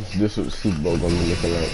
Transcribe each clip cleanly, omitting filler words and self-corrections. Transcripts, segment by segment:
This is what Super Bowl gonna be looking like.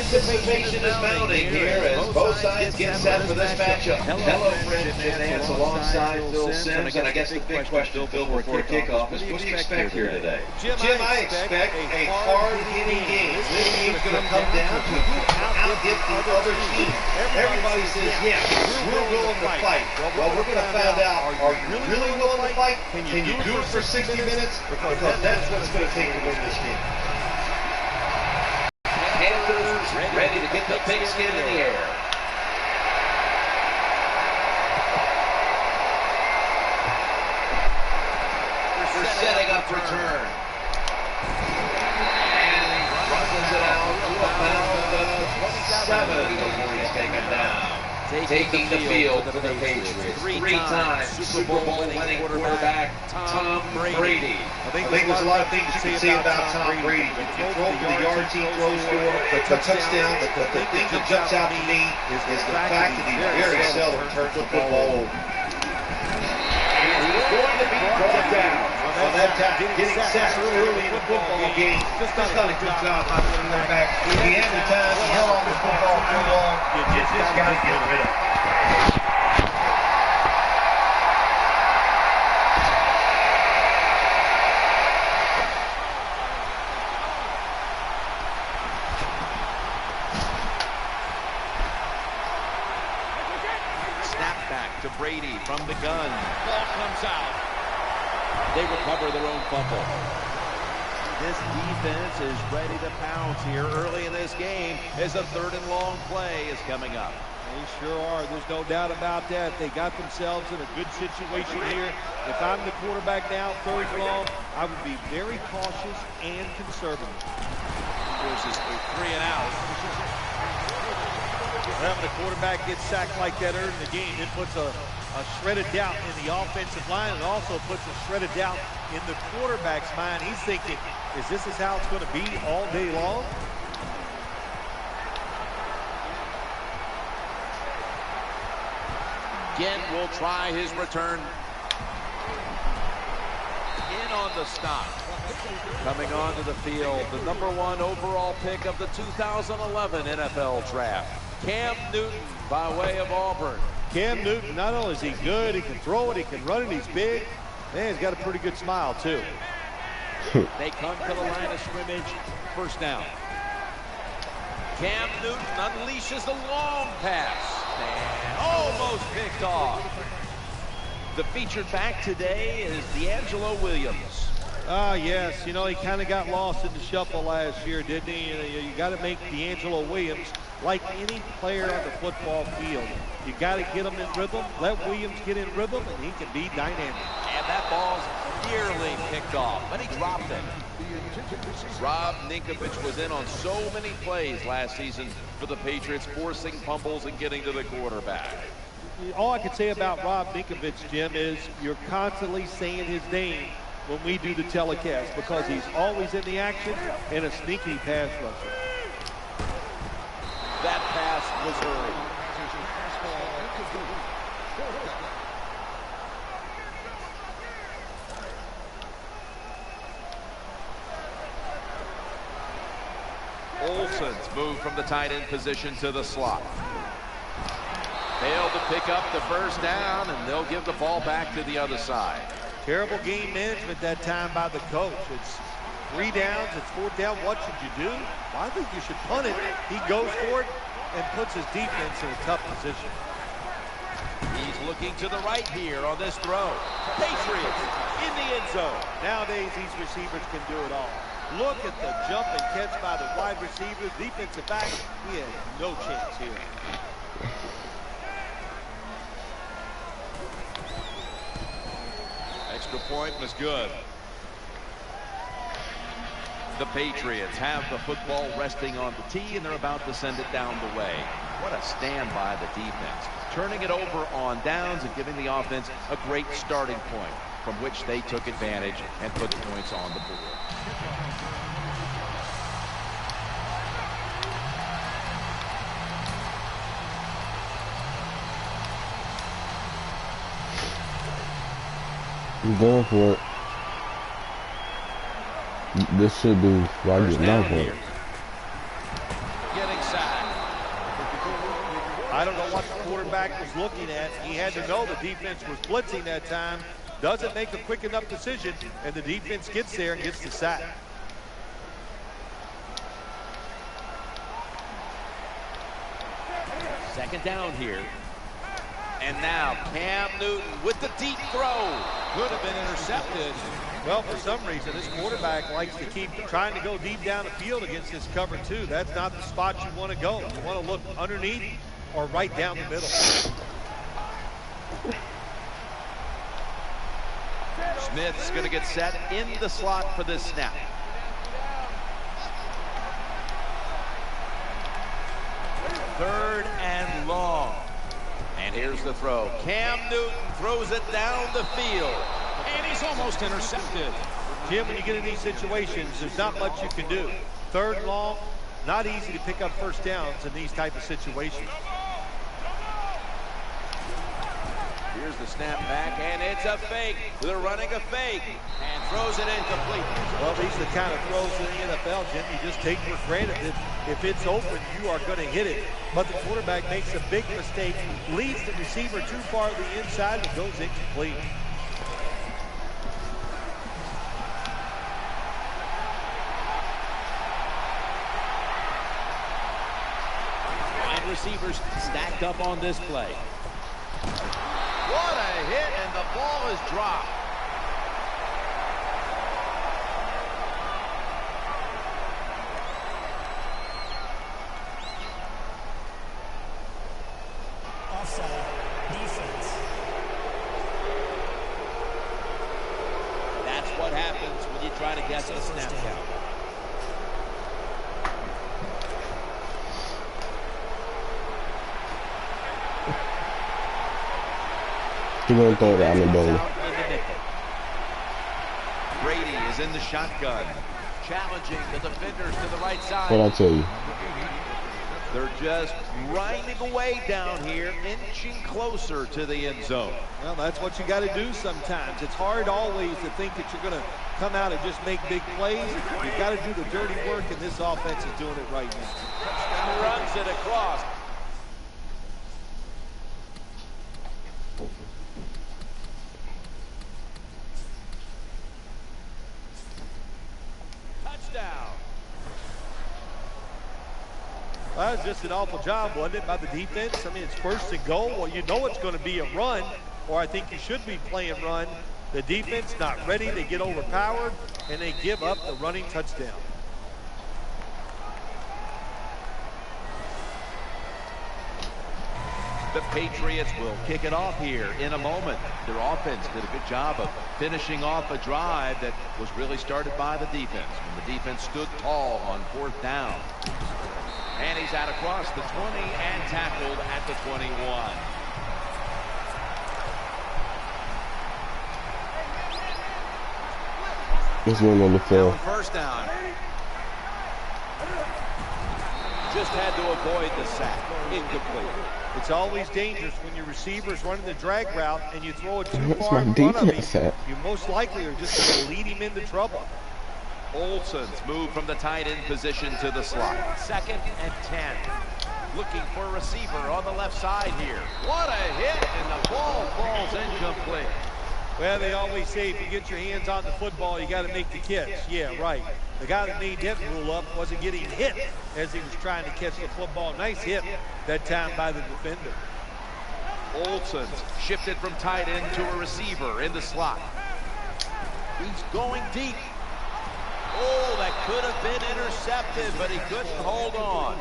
Anticipation is mounting here as both sides get set for this matchup. Hello, Fred Nance alongside Phil Sims, and I guess the big question, Phil, before kickoff is what do you expect here today? Jim, I expect a hard-hitting game. This game's going to come down to who out-hit the other team. Everybody says, yeah, we're willing to fight. Well, we're going to find out, are you really willing to fight? Can you do it for 60 minutes? Because that's what it's going to take to win this game. Ready to get the pigskin in the air. We're setting up return. And runs it out to about 27 before he's taken down. Taking the field for the Patriots. Three-time Super Bowl winning quarterback, Tom Brady. I think there's a lot of things you can say about Tom Brady. You can throw for the yards he throws for, the touchdowns, but the thing that jumps out to me is the fact that he's very seldom turns the football over. He's going to be brought down on that time, getting set early in the football game. Just done a good job on the quarterback. He had the time, he held on to the football too long. You just got to get rid of it. To Brady from the gun. Ball comes out. They recover their own fumble. This defense is ready to pounce here early in this game as a third and long play is coming up. They sure are. There's no doubt about that. They got themselves in a good situation here. If I'm the quarterback now, third and long, I would be very cautious and conservative. This is a 3 and out. Having a quarterback get sacked like that early in the game, it puts a shred of doubt in the offensive line. It also puts a shred of doubt in the quarterback's mind. He's thinking, is this how it's going to be all day long? Again will try his return. In on the stop. Coming onto the field, the #1 overall pick of the 2011 NFL Draft, Cam Newton by way of Auburn. Cam Newton, not only is he good, he can throw it, he can run it, he's big. Man, he's got a pretty good smile, too. They come to the line of scrimmage, first down. Cam Newton unleashes the long pass and almost picked off. The featured back today is D'Angelo Williams. Ah, yes. You know, he kind of got lost in the shuffle last year, didn't he? You got to make D'Angelo Williams like any player on the football field. You got to get him in rhythm. Let Williams get in rhythm, and he can be dynamic. And that ball's nearly picked off, but he dropped it. Rob Ninkovich was in on so many plays last season for the Patriots, forcing fumbles and getting to the quarterback. All I can say about Rob Ninkovich, Jim, is you're constantly saying his name when we do the telecast because he's always in the action and a sneaky pass rusher. That pass was hurried. Olsen's moved from the tight end position to the slot. Failed to pick up the first down, and they'll give the ball back to the other side. Terrible game management that time by the coach. It's 3 downs, it's 4th down. What should you do? Well, I think you should punt it. He goes for it and puts his defense in a tough position. He's looking to the right here on this throw. Patriots in the end zone. Nowadays, these receivers can do it all. Look at the jump and catch by the wide receiver. Defensive back, he had no chance here. Extra point was good. The Patriots have the football resting on the tee, and they're about to send it down the way. What a stand by the defense. Turning it over on downs and giving the offense a great starting point from which they took advantage and put points on the board. I'm going for it. This should be why I get my point. Getting sacked. I don't know what the quarterback was looking at. He had to know the defense was blitzing that time. Doesn't make a quick enough decision, and the defense gets there and gets the sack. Second down here. And now Cam Newton with the deep throw. Could have been intercepted. Well, for some reason, this quarterback likes to keep trying to go deep down the field against this cover two. That's not the spot you want to go. You want to look underneath or right down the middle. Smith's going to get set in the slot for this snap. Third and long. And here's the throw. Cam Newton throws it down the field. And he's almost intercepted. Jim, when you get in these situations, there's not much you can do. Third and long, not easy to pick up first downs in these type of situations. Here's the snap back, and it's a fake. They're running a fake and throws it incomplete. Well, these are the kind of throws in the NFL, Jim, you just take for granted that if it's open, you are going to hit it. But the quarterback makes a big mistake, leads the receiver too far to the inside, and goes incomplete. Wide receivers stacked up on this play. What a hit, and the ball is dropped. Offside, defense. That's what happens when you try to guess the snap count. You gonna throw it out the door. Brady is in the shotgun, challenging the defenders to the right side. What'd I tell you? They're just grinding away down here, inching closer to the end zone. Well, that's what you got to do sometimes. It's hard always to think that you're going to come out and just make big plays. You've got to do the dirty work, and this offense is doing it right now. Runs it across. Touchdown. Well, that was just an awful job, wasn't it, by the defense? I mean, it's first and goal. Well, you know it's going to be a run, or I think you should be playing run. The defense not ready. They get overpowered, and they give up the running touchdown. The Patriots will kick it off here in a moment. Their offense did a good job of finishing off a drive that was really started by the defense. When the defense stood tall on 4th down. And he's out across the 20 and tackled at the 21. This one on the field. First down. Just had to avoid the sack. Incomplete. It's always dangerous when your receiver's running the drag route and you throw it too What's far my in front of him. defense at? You most likely are just going to lead him into trouble. Olsen's moved from the tight end position to the slot. 2nd and 10. Looking for a receiver on the left side here. What a hit, and the ball falls incomplete. Well, they always say if you get your hands on the football, you got to make the catch. Yeah, right. The guy that made that rule up wasn't getting hit as he was trying to catch the football. Nice hit that time by the defender. Olsen's shifted from tight end to a receiver in the slot. He's going deep. Oh, that could have been intercepted, but he couldn't hold on.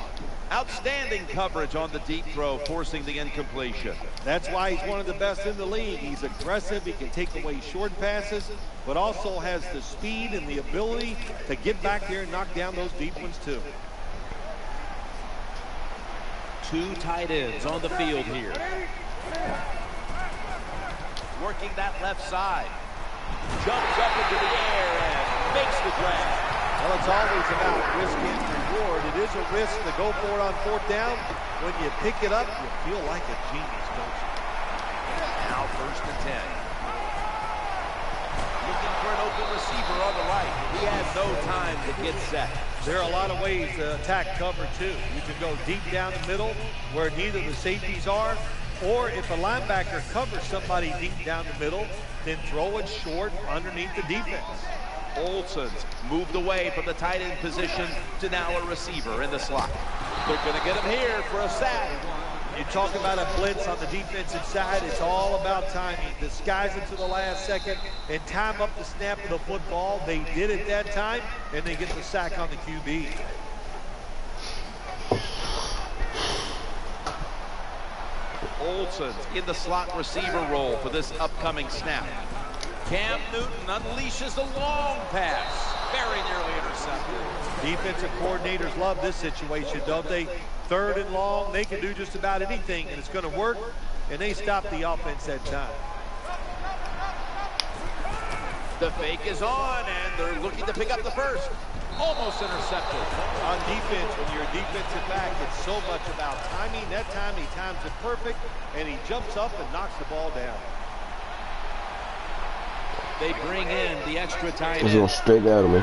Outstanding coverage on the deep throw, forcing the incompletion. That's why he's one of the best in the league. He's aggressive. He can take away short passes, but also has the speed and the ability to get back there and knock down those deep ones, too. 2 tight ends on the field here. Working that left side. Jumps up into the air and makes the grab. Well, it's always about risk and reward. It is a risk to go for it on 4th down. When you pick it up, you feel like a genius, don't you? Now 1st and 10. Looking for an open receiver on the right. He has no time to get set. There are a lot of ways to attack cover, too. You can go deep down the middle where neither the safeties are, or if a linebacker covers somebody deep down the middle, then throw it short underneath the defense. Olsen's moved away from the tight end position to now a receiver in the slot. They're going to get him here for a sack. You talk about a blitz on the defensive side, it's all about timing. Disguise it to the last second and time up the snap of the football. They did it that time, and they get the sack on the QB. Olsen's in the slot receiver role for this upcoming snap. Cam Newton unleashes the long pass. Very nearly intercepted. Defensive coordinators love this situation, don't they? 3rd and long, they can do just about anything, and it's going to work, and they stop the offense that time. The fake is on, and they're looking to pick up the first. Almost intercepted. On defense, when you're a defensive back, it's so much about timing. That time, he times it perfect, and he jumps up and knocks the ball down. They bring in the extra tight It's end. going straight out of me.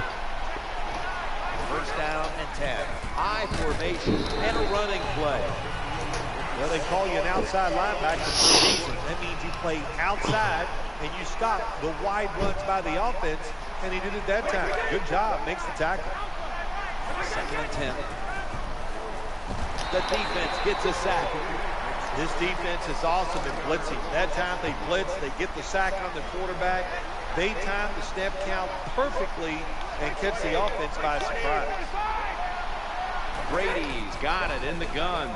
1st down and 10. High formation and a running play. Well, they call you an outside linebacker for a reason. That means you play outside and you stop the wide runs by the offense, and he did it that time. Good job. Makes the tackle. 2nd and 10. The defense gets a sack. This defense is awesome in blitzing. That time they blitz, they get the sack on the quarterback. They time the snap count perfectly and catch the offense by surprise. Brady's got it in the gun.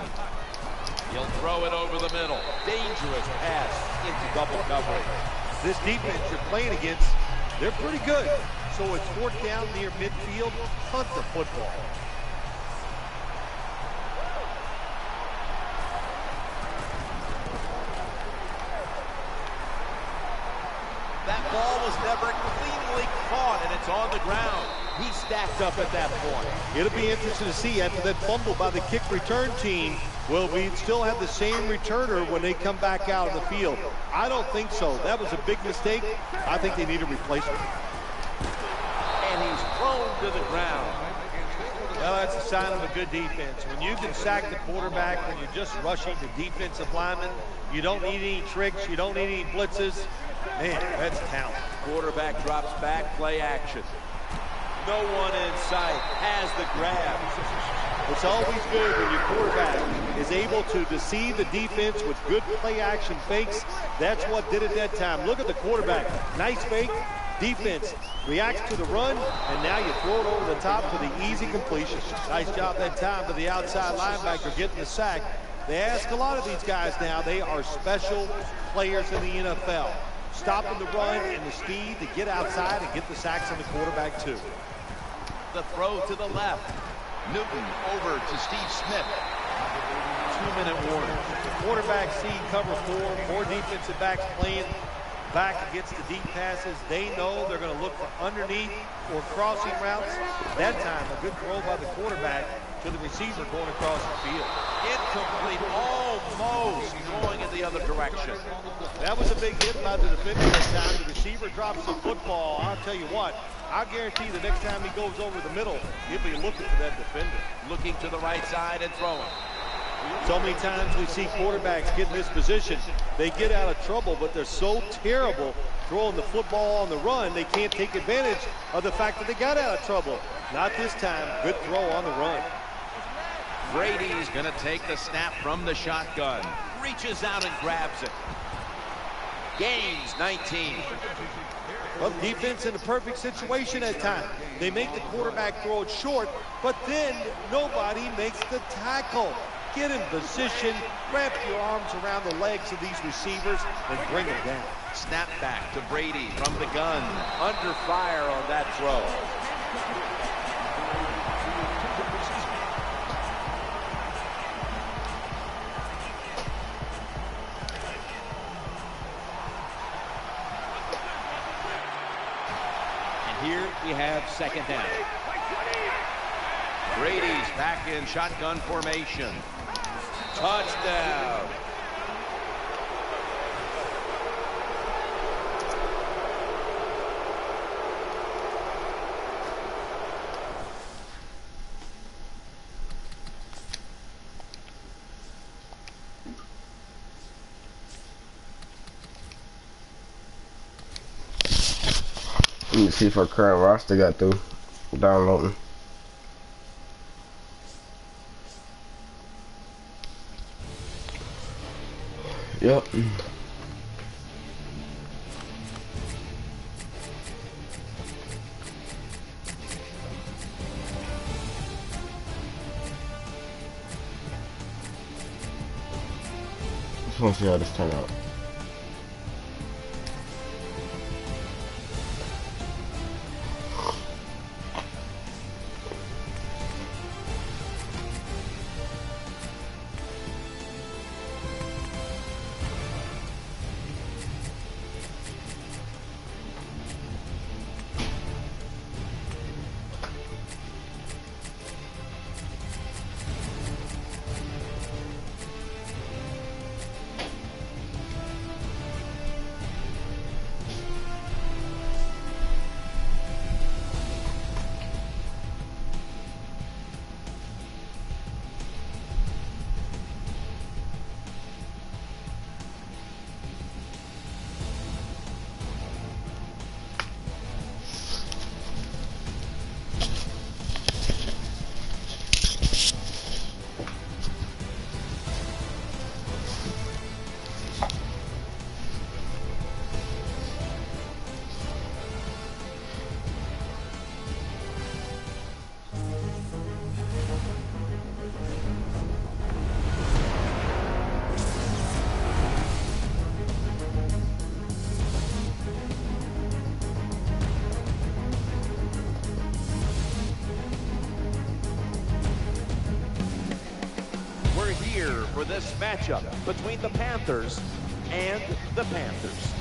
He'll throw it over the middle. Dangerous pass into double coverage. This defense you're playing against, they're pretty good. So it's 4th down near midfield, punt the football. That ball was never cleanly caught, and it's on the ground. He stacked up at that point. It'll be interesting to see after that fumble by the kick return team, will we still have the same returner when they come back out of the field? I don't think so. That was a big mistake. I think they need a replacement. He's thrown to the ground. Well, that's a sign of a good defense. When you can sack the quarterback, when you're just rushing the defensive lineman, you don't need any tricks, you don't need any blitzes. Man, that's talent. Quarterback drops back, play action. No one in sight, has the grab. It's always good when your quarterback is able to deceive the defense with good play action fakes. That's what did it that time. Look at the quarterback. Nice fake. Defense reacts to the run, and now you throw it over the top for the easy completion. Nice job that time to the outside linebacker getting the sack. They ask a lot of these guys now. They are special players in the NFL. Stopping the run and the speed to get outside and get the sacks on the quarterback too. The throw to the left. Newton over to Steve Smith. 2-minute warning. The quarterback see cover 4, more defensive backs playing back against the deep passes. They know they're going to look for underneath or crossing routes. That time, a good throw by the quarterback to the receiver going across the field. Incomplete, almost going in the other direction. That was a big hit by the defender that time. The receiver drops the football. I'll tell you what, I guarantee the next time he goes over the middle, he'll be looking for that defender. Looking to the right side and throwing. So many times we see quarterbacks get in this position. They get out of trouble, but they're so terrible throwing the football on the run, they can't take advantage of the fact that they got out of trouble. Not this time. Good throw on the run. Brady's going to take the snap from the shotgun. Reaches out and grabs it. Gains 19. Well, defense in a perfect situation at time. They make the quarterback throw it short, but then nobody makes the tackle. Get in position, wrap your arms around the legs of these receivers, and bring them down. Snap back to Brady from the gun. Under fire on that throw. And here we have second down. Brady's back in shotgun formation. Touchdown. Let me see if our current roster got through downloading. Yep. Just want to see how this turn out. For this matchup between the Panthers and the Panthers.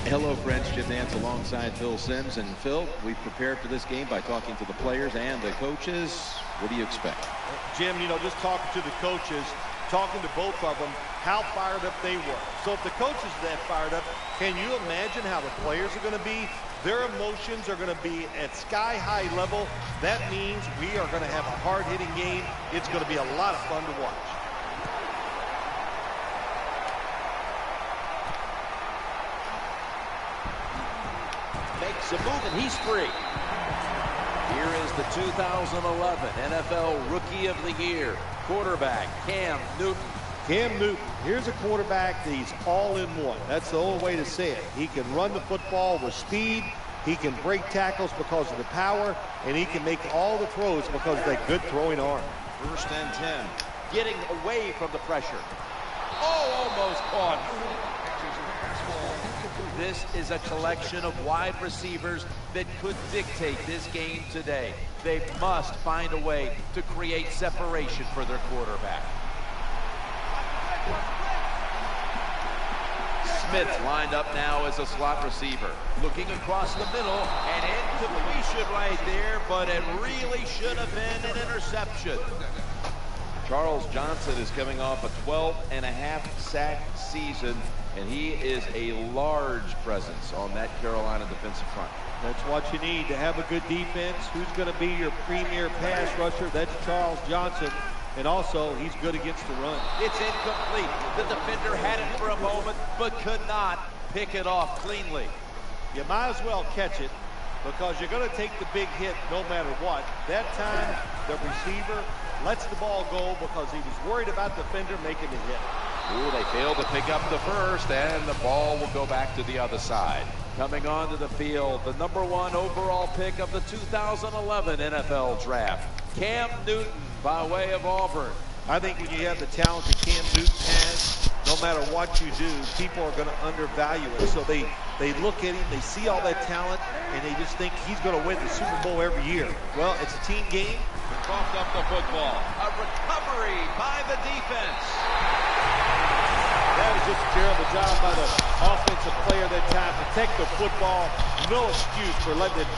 Hello, friends. Jim Nance alongside Phil Simms. And Phil, we prepared for this game by talking to the players and the coaches. What do you expect? Jim, you know, just talking to the coaches, talking to both of them, how fired up they were. So if the coaches are that fired up, can you imagine how the players are going to be? Their emotions are going to be at sky-high level. That means we are going to have a hard-hitting game. It's going to be a lot of fun to watch. Makes a move, and he's free. Here is the 2011 NFL Rookie of the Year, quarterback Cam Newton. Cam Newton, here's a quarterback that he's all in one. That's the only way to say it. He can run the football with speed, he can break tackles because of the power, and he can make all the throws because of that good throwing arm. 1st and 10, getting away from the pressure. Oh, almost caught. This is a collection of wide receivers that could dictate this game today. They must find a way to create separation for their quarterback. Smith lined up now as a slot receiver. Looking across the middle, and incompletion right there, but it really should have been an interception. Charles Johnson is coming off a 12.5 sack season, and he is a large presence on that Carolina defensive front. That's what you need to have a good defense. Who's going to be your premier pass rusher? That's Charles Johnson. And also, he's good against the run. It's incomplete. The defender had it for a moment, but could not pick it off cleanly. You might as well catch it because you're going to take the big hit no matter what. That time, the receiver lets the ball go because he was worried about the defender making the hit. Ooh, they failed to pick up the first, and the ball will go back to the other side. Coming onto the field, the #1 overall pick of the 2011 NFL Draft, Cam Newton by way of Auburn. I think when you have the talent that Cam Newton has, no matter what you do, people are going to undervalue it. So they look at him, they see all that talent, and they just think he's going to win the Super Bowl every year. Well, it's a team game. He coughed up the football. A recovery by the defense. That was just a terrible job by the offensive player that time. Protect the football. No excuse for letting it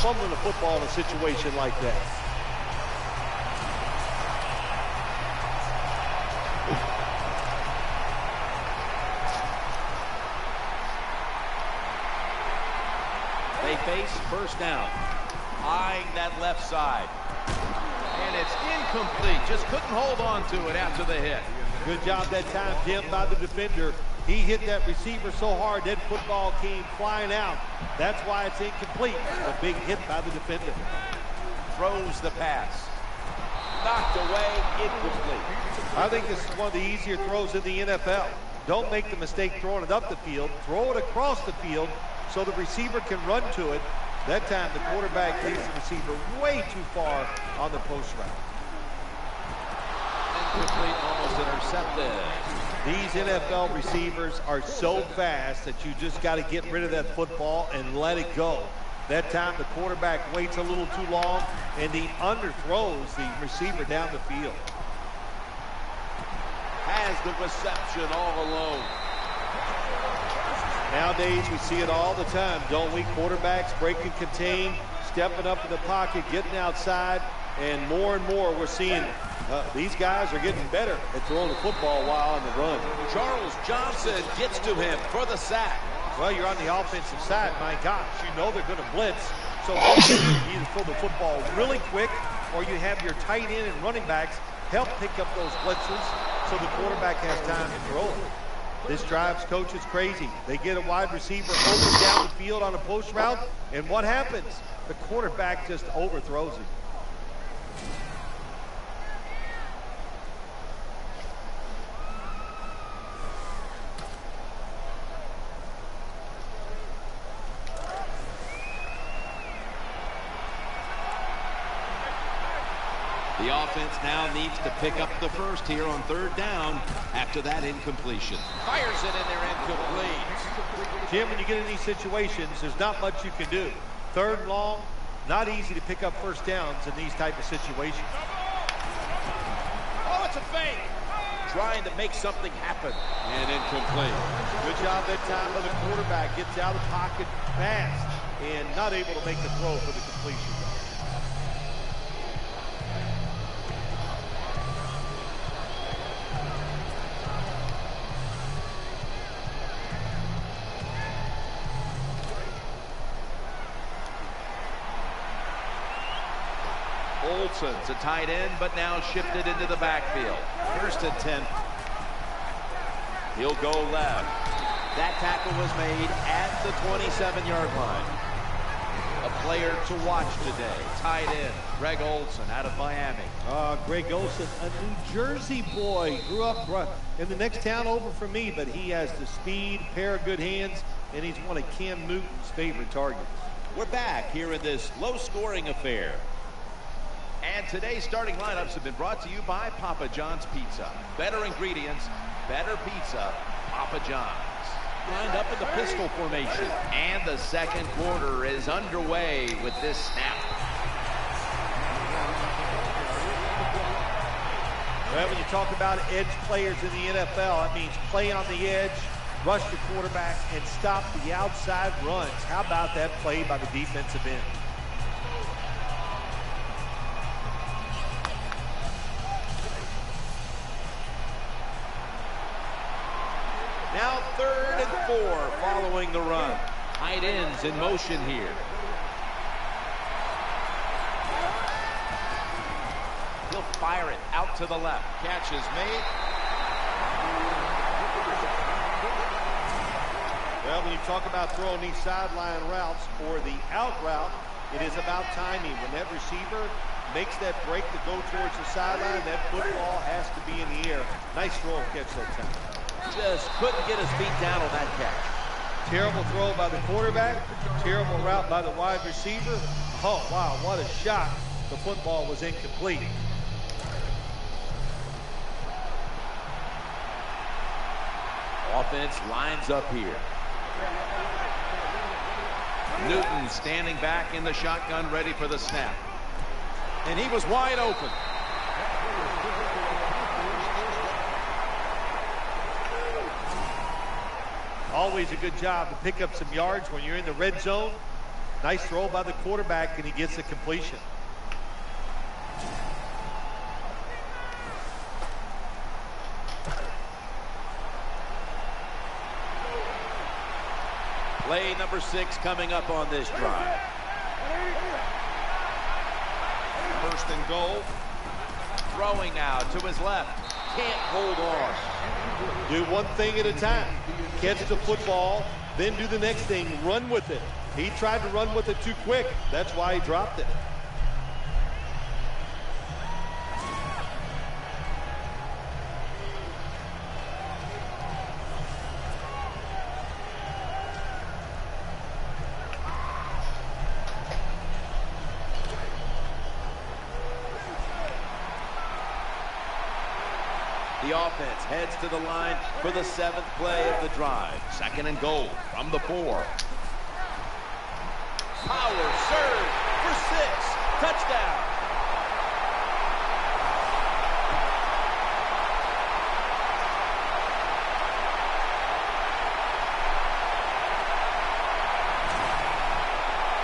fumbling the football in a situation like that. They face 1st down. Eyeing that left side. And it's incomplete. Just couldn't hold on to it after the hit. Good job that time, Jim, by the defender. He hit that receiver so hard that football came flying out. That's why it's incomplete. A big hit by the defender. Throws the pass. Knocked away, incomplete. I think this is one of the easier throws in the NFL. Don't make the mistake throwing it up the field. Throw it across the field so the receiver can run to it. That time the quarterback takes the receiver way too far on the post route. Incomplete, almost intercepted. These NFL receivers are so fast that you just got to get rid of that football and let it go. That time the quarterback waits a little too long and he underthrows the receiver down the field. Has the reception all alone. Nowadays we see it all the time, don't we? Quarterbacks break and contain, stepping up in the pocket, getting outside, and more we're seeing these guys are getting better at throwing the football while on the run. Charles Johnson gets to him for the sack. Well, you're on the offensive side, my gosh, you know they're going to blitz. So what you do, you either throw the football really quick or you have your tight end and running backs help pick up those blitzes so the quarterback has time to throw it. This drive's coach is crazy. They get a wide receiver open down the field on a post route, and what happens? The quarterback just overthrows it. The offense now needs to pick up the first here on 3rd down after that incompletion. Fires it in there, incomplete. Jim, when you get in these situations, there's not much you can do. 3rd and long, not easy to pick up first downs in these type of situations. Oh, it's a fake. Trying to make something happen. And incomplete. Good job that time by the quarterback. Gets out of the pocket fast and not able to make the throw for the completion. Olsen's a tight end, but now shifted into the backfield. 1st and 10. He'll go left. That tackle was made at the 27-yard line. A player to watch today, tight end, Greg Olsen out of Miami. Greg Olsen, a New Jersey boy, grew up in the next town over from me, but he has the speed, pair of good hands, and he's one of Cam Newton's favorite targets. We're back here in this low-scoring affair. And today's starting lineups have been brought to you by Papa John's Pizza. Better ingredients, better pizza, Papa John's. Lined up in the pistol formation. And the second quarter is underway with this snap. Well, when you talk about edge players in the NFL, that means play on the edge, rush the quarterback, and stop the outside runs. How about that play by the defensive end? Now 3rd and 4 following the run. Tight ends in motion here. He'll fire it out to the left. Catch is made. Well, when you talk about throwing these sideline routes or the out route, it is about timing. When that receiver makes that break to go towards the sideline, that football has to be in the air. Nice throw and catch that time. Just couldn't get his feet down on that catch. Terrible throw by the quarterback. Terrible route by the wide receiver. Oh, wow, what a shot. The football was incomplete. Offense lines up here. Newton standing back in the shotgun, ready for the snap. And he was wide open. Always a good job to pick up some yards when you're in the red zone. Nice throw by the quarterback, and he gets the completion. Play number 6 coming up on this drive. 1st and goal. Throwing now to his left. Can't hold on. Do one thing at a time. Catch the football, then do the next thing, run with it. He tried to run with it too quick. That's why he dropped it. The offense heads to the line for the 7th play of the drive. 2nd and goal from the 4. Power surge for 6. Touchdown.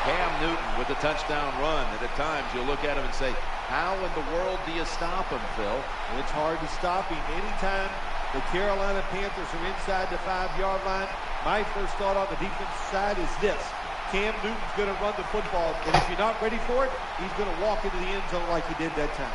Cam Newton with the touchdown run. And at times you'll look at him and say, how in the world do you stop him, Phil? It's hard to stop him. Anytime the Carolina Panthers are inside the 5-yard line, my first thought on the defensive side is this. Cam Newton's going to run the football, and if you're not ready for it, he's going to walk into the end zone like he did that time.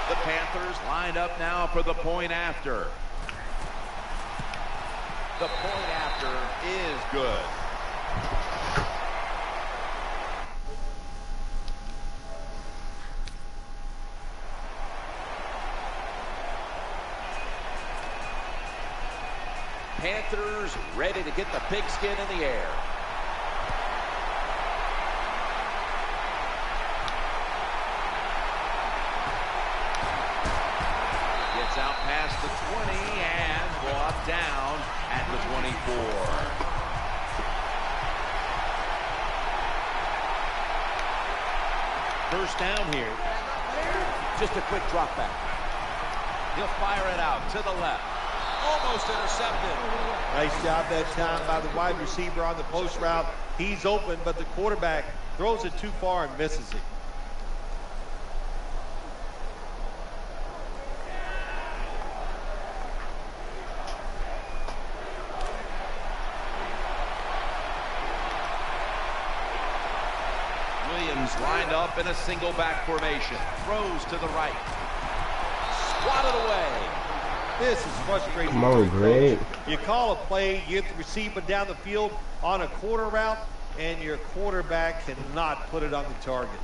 The Panthers lined up now for the point after. The point after is good. Panthers ready to get the pigskin in the air. Gets out past the 20 and brought down at the 24. First down here. Just a quick drop back. He'll fire it out to the left. Almost intercepted. Nice job that time by the wide receiver on the post route. He's open, but the quarterback throws it too far and misses it. Williams lined up in a single back formation. Throws to the right. Swatted away. This is frustrating. Come on, Greg. You call a play, you get the receiver down the field on a quarter route, and your quarterback cannot put it on the target.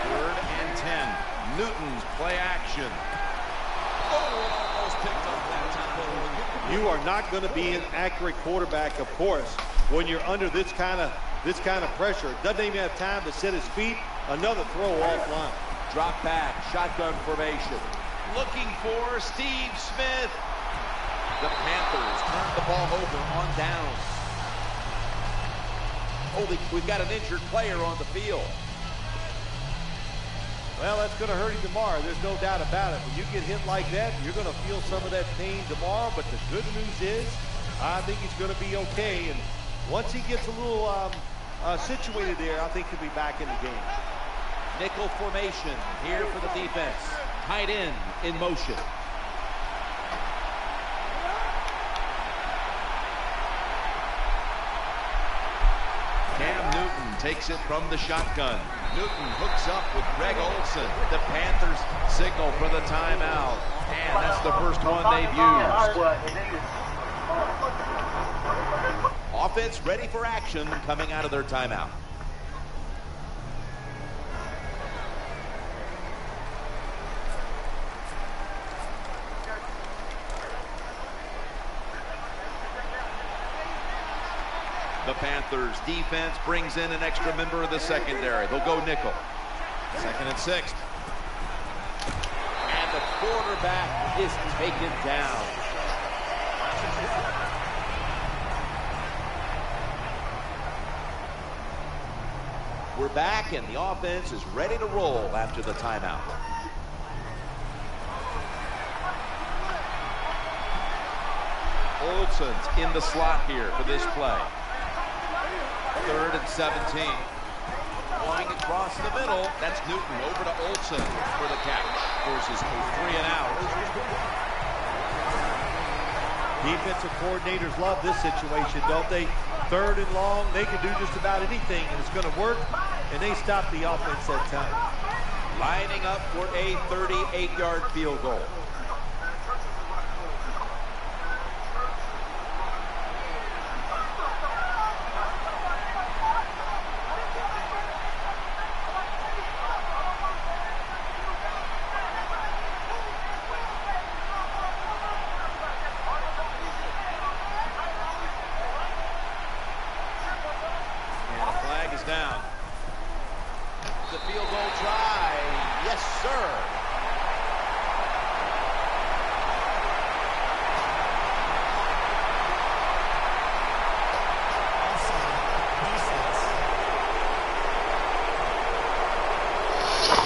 Third and 10. Newton's play action. Oh, almost picked up that time. You are not going to be an accurate quarterback, of course, when you're under this kind of pressure. Doesn't even have time to set his feet. Another throw offline. Drop back, shotgun formation. Looking for Steve Smith. The Panthers turn the ball over on downs. Oh, we've got an injured player on the field. Well, that's going to hurt him tomorrow. There's no doubt about it. When you get hit like that, you're going to feel some of that pain tomorrow. But the good news is, I think he's going to be okay. And once he gets a little situated there, I think he'll be back in the game. Nickel formation here for the defense. Tight end in motion. Cam Newton takes it from the shotgun. Newton hooks up with Greg Olsen. The Panthers signal for the timeout. And that's the first one they've used. Offense ready for action coming out of their timeout. The Panthers defense brings in an extra member of the secondary. They'll go nickel. 2nd and 6. And the quarterback is taken down. We're back, and the offense is ready to roll after the timeout. Olsen's in the slot here for this play. 3rd and 17. Going across the middle. That's Newton over to Olsen for the catch. Forces a 3 and out. Defensive coordinators love this situation, don't they? 3rd and long, they can do just about anything, and it's going to work, and they stop the offense that time. Lining up for a 38-yard field goal. Down. The field goal try. Yes, sir.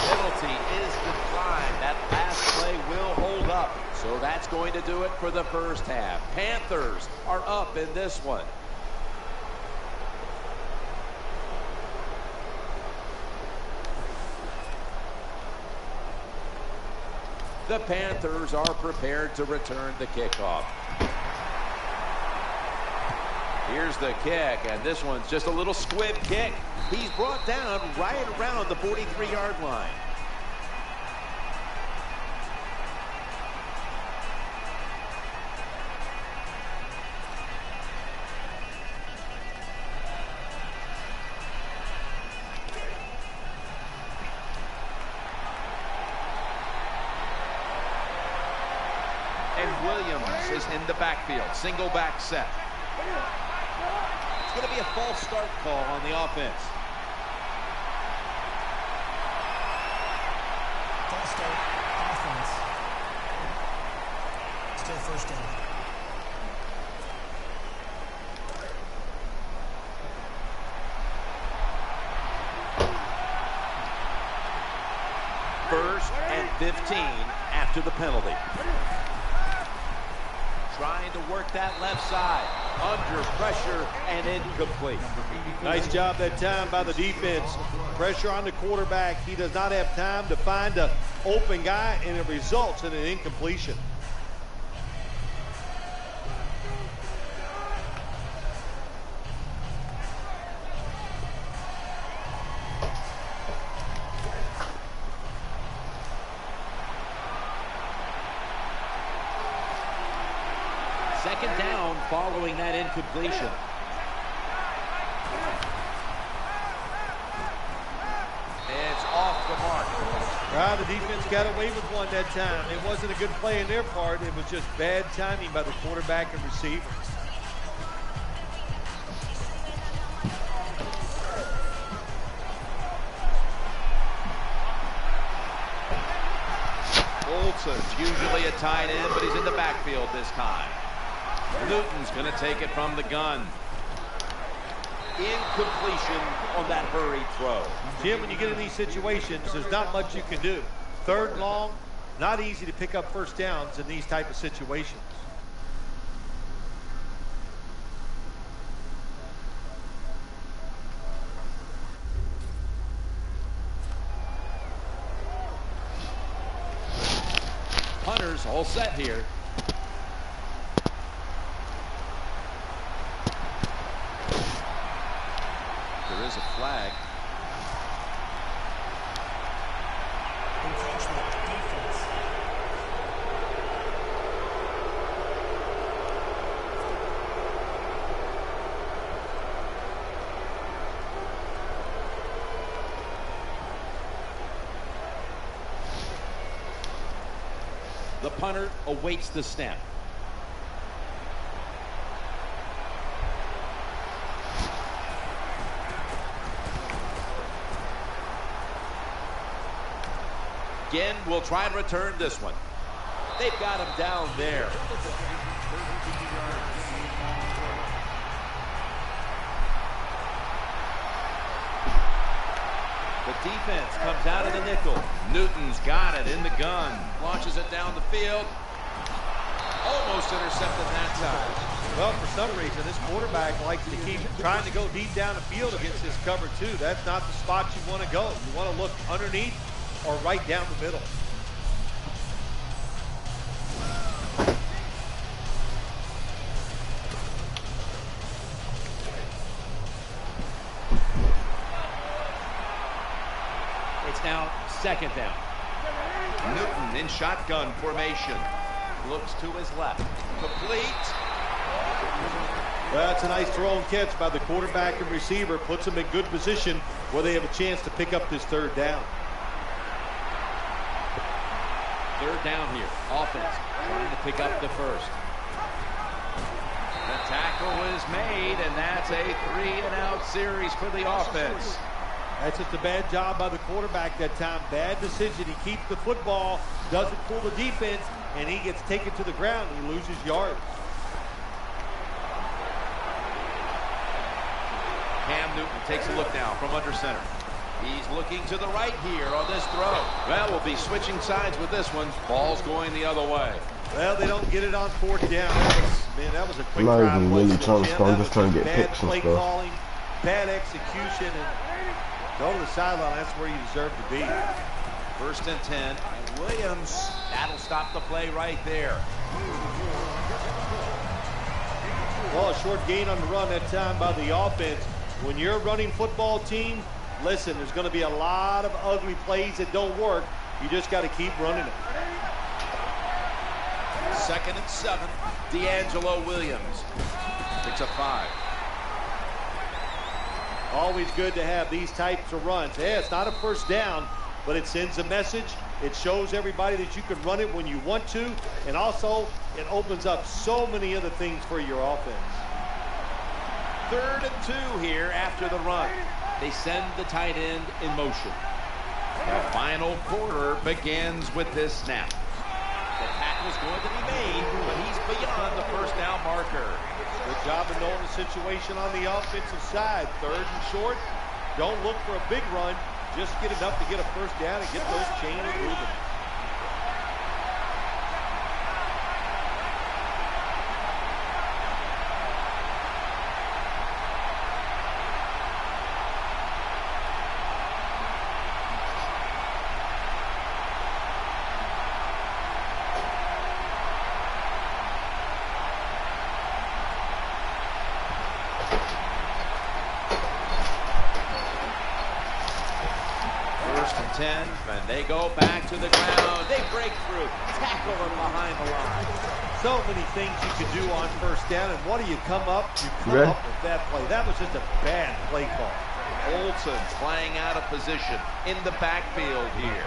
Penalty is declined. That last play will hold up. So that's going to do it for the first half. Panthers are up in this one. The Panthers are prepared to return the kickoff. Here's the kick, and this one's just a little squib kick. He's brought down right around the 43-yard line. Williams is in the backfield. Single back set. It's going to be a false start call on the offense. False start, offense. Still first down. First and 15 after the penalty. trying to work that left side. Under pressure and incomplete. Nice job that time by the defense. Pressure on the quarterback. He does not have time to find an open guy, and it results in an incompletion. Second down following that incompletion. It's off the mark. The defense got away with one that time. It wasn't a good play in their part. It was just bad timing by the quarterback and receiver. Olsen's usually a tight end, but he's in the backfield this time. Newton's going to take it from the gun. Incompletion on that hurried throw. Jim, when you get in these situations, there's not much you can do. Third and long, not easy to pick up first downs in these type of situations. Hunter's all set here. There is a flag. Infringement, defense. The punter awaits the snap. Again, we'll try and return this one. They've got him down there. The defense comes out of the nickel. Newton's got it in the gun. Launches it down the field. Almost intercepted that time. Well, for some reason, this quarterback likes to keep trying to go deep down the field against this cover two. That's not the spot you want to go. You want to look underneath or right down the middle. It's now second down. Newton in shotgun formation. Looks to his left. Complete. That's a nice throw and catch by the quarterback and receiver. Puts them in good position where they have a chance to pick up this third down. Third down here. Offense trying to pick up the first. The tackle is made, and that's a 3-and-out series for the offense. That's just a bad job by the quarterback that time. Bad decision. He keeps the football, doesn't pull the defense, and he gets taken to the ground. He loses yards. Cam Newton takes a look now from under center. He's looking to the right here on this throw. Well, we'll be switching sides with this one. Ball's going the other way. Well, they don't get it on fourth down. That was a quick I'm not drive. even really trying to score. I'm just trying to get bad picks and play stuff. calling, bad execution, and go to the sideline. That's where you deserve to be. First and 10. And Williams, that'll stop the play right there. Well, a short gain on the run that time by the offense. When you're a running football team, listen, there's going to be a lot of ugly plays that don't work. You just got to keep running it. Second and 7. D'Angelo Williams picks up 5. Always good to have these types of runs. Yeah, it's not a first down, but it sends a message. It shows everybody that you can run it when you want to, and also it opens up so many other things for your offense. Third and 2 here after the run. They send the tight end in motion. The final quarter begins with this snap. The tackle's going to be made, but he's beyond the first down marker. Good job of knowing the situation on the offensive side. Third and short. Don't look for a big run. Just get enough to get a first down and get those chains moving. and 10, and they go back to the ground. They break through, tackle him behind the line. So many things you can do on first down, and what do you come up? You come Yeah. up with that play. That was just a bad play call. Olsen playing out of position in the backfield here.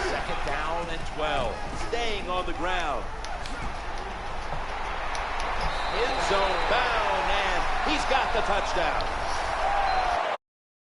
Second down and 12. Staying on the ground. End zone bound, and he's got the touchdown.